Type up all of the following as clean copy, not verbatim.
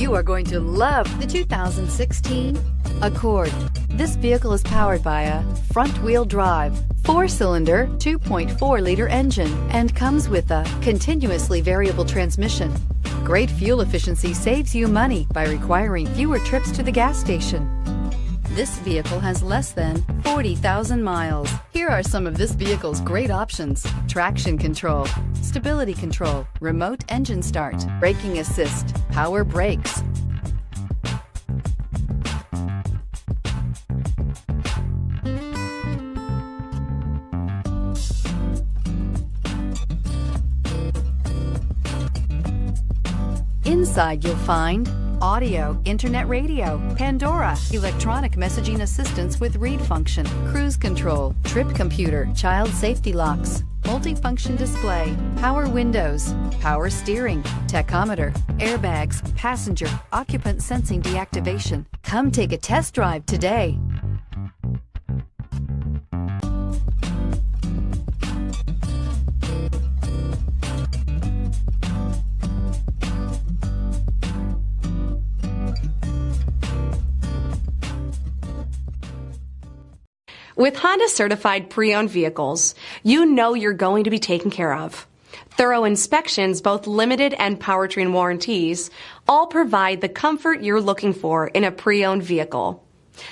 You are going to love the 2016 Accord. This vehicle is powered by a front-wheel drive, 4-cylinder, 2.4-liter engine, and comes with a continuously variable transmission. Great fuel efficiency saves you money by requiring fewer trips to the gas station. This vehicle has less than 40,000 miles. Here are some of this vehicle's great options: traction control, stability control, remote engine start, braking assist, power brakes. Inside you'll find audio, internet radio, Pandora, electronic messaging assistance with read function, cruise control, trip computer, child safety locks, multifunction display, power windows, power steering, tachometer, airbags, passenger, occupant sensing deactivation. Come take a test drive today. With Honda certified pre-owned vehicles, you know you're going to be taken care of. Thorough inspections, both limited and powertrain warranties, all provide the comfort you're looking for in a pre-owned vehicle.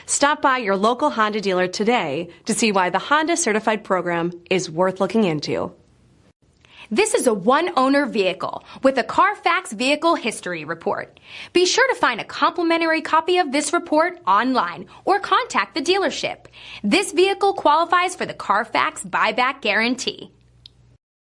Stop by your local Honda dealer today to see why the Honda certified program is worth looking into. This is a one-owner vehicle with a CARFAX Vehicle History Report. Be sure to find a complimentary copy of this report online or contact the dealership. This vehicle qualifies for the CARFAX Buyback Guarantee.